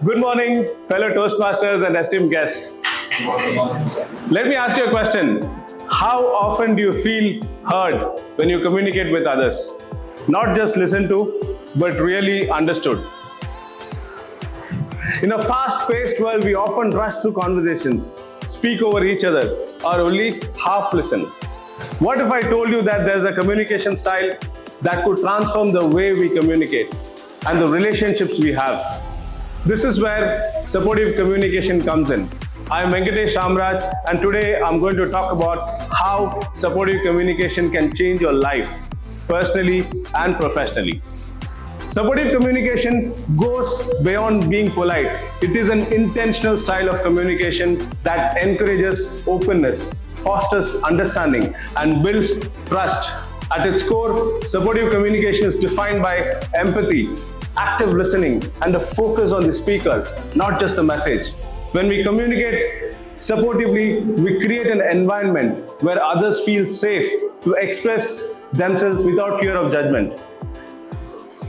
Good morning, fellow Toastmasters and esteemed guests. Let me ask you a question. How often do you feel heard when you communicate with others? Not just listened to, but really understood. In a fast-paced world, we often rush through conversations, speak over each other, or only half listen. What if I told you that there's a communication style that could transform the way we communicate and the relationships we have? This is where supportive communication comes in. I am Venkatesh Ramaraj, and today I'm going to talk about how supportive communication can change your life, personally and professionally. Supportive communication goes beyond being polite. It is an intentional style of communication that encourages openness, fosters understanding, and builds trust. At its core, supportive communication is defined by empathy, active listening, and a focus on the speaker, not just the message. When we communicate supportively, we create an environment where others feel safe to express themselves without fear of judgment.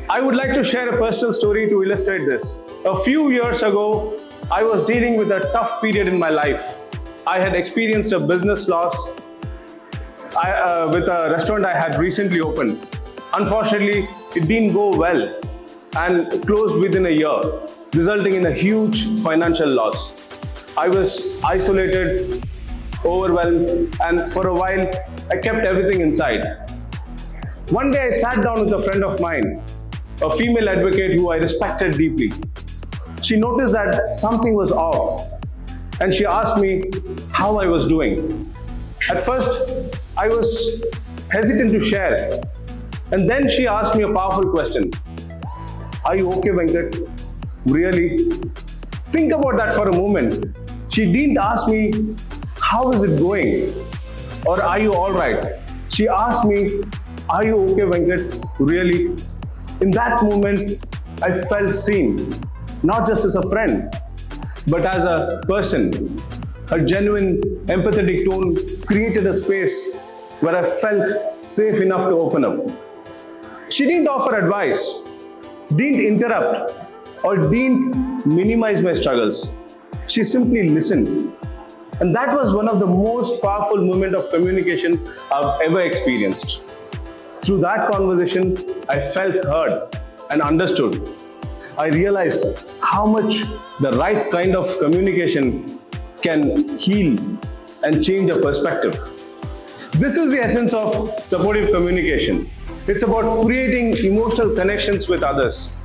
I would like to share a personal story to illustrate this. A few years ago, I was dealing with a tough period in my life. I had experienced a business loss with a restaurant I had recently opened. Unfortunately, it didn't go well and closed within a year, resulting in a huge financial loss. I was isolated, overwhelmed, and for a while, I kept everything inside. One day I sat down with a friend of mine, a female advocate who I respected deeply. She noticed that something was off, and she asked me how I was doing. At first, I was hesitant to share, and then she asked me a powerful question. Are you okay, Venkat? Really? Think about that for a moment. She didn't ask me, how is it going? Or are you all right? She asked me, are you okay, Venkat? Really? In that moment, I felt seen, not just as a friend, but as a person. Her genuine, empathetic tone created a space where I felt safe enough to open up. She didn't offer advice, didn't interrupt, or didn't minimize my struggles. She simply listened. And that was one of the most powerful moments of communication I've ever experienced. Through that conversation, I felt heard and understood. I realized how much the right kind of communication can heal and change a perspective. This is the essence of supportive communication. It's about creating emotional connections with others.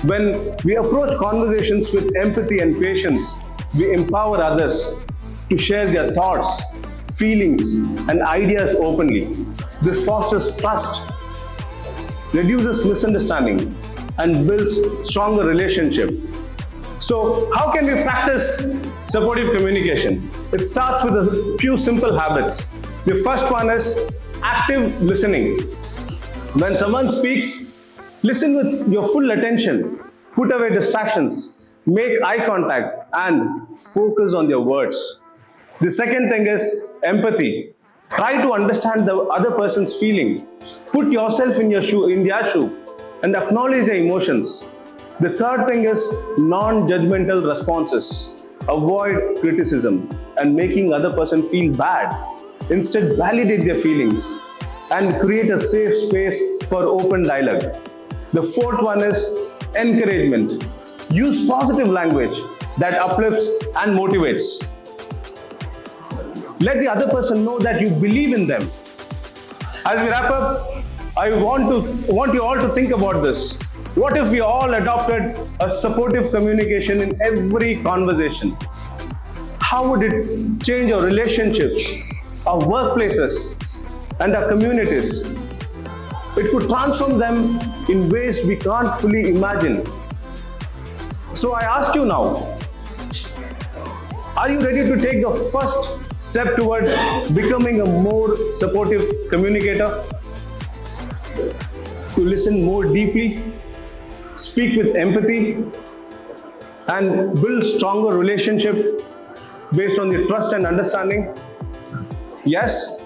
When we approach conversations with empathy and patience, we empower others to share their thoughts, feelings, and ideas openly. This fosters trust, reduces misunderstanding, and builds stronger relationships. So, how can we practice supportive communication? It starts with a few simple habits. The first one is active listening. When someone speaks, listen with your full attention, put away distractions, make eye contact, and focus on their words. The second thing is empathy. Try to understand the other person's feeling. Put yourself in their shoe, and acknowledge their emotions. The third thing is non-judgmental responses. Avoid criticism and making other person feel bad. Instead, validate their feelings and create a safe space for open dialogue. The fourth one is encouragement. Use positive language that uplifts and motivates. Let the other person know that you believe in them. As we wrap up, I want you all to think about this. What if we all adopted a supportive communication in every conversation? How would it change our relationships, our workplaces, and our communities? It could transform them in ways we can't fully imagine. So I ask you now, are you ready to take the first step toward becoming a more supportive communicator? To listen more deeply, speak with empathy, and build stronger relationship based on the trust and understanding? Yes?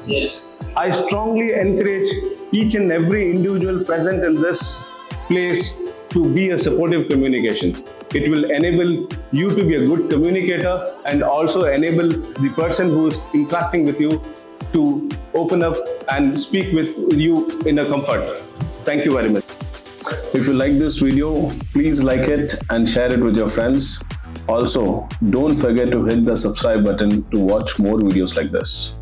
Yes. I strongly encourage each and every individual present in this place to be a supportive communication. It will enable you to be a good communicator and also enable the person who is interacting with you to open up and speak with you in a comfort. Thank you very much. If you like this video, please like it and share it with your friends. Also, don't forget to hit the subscribe button to watch more videos like this.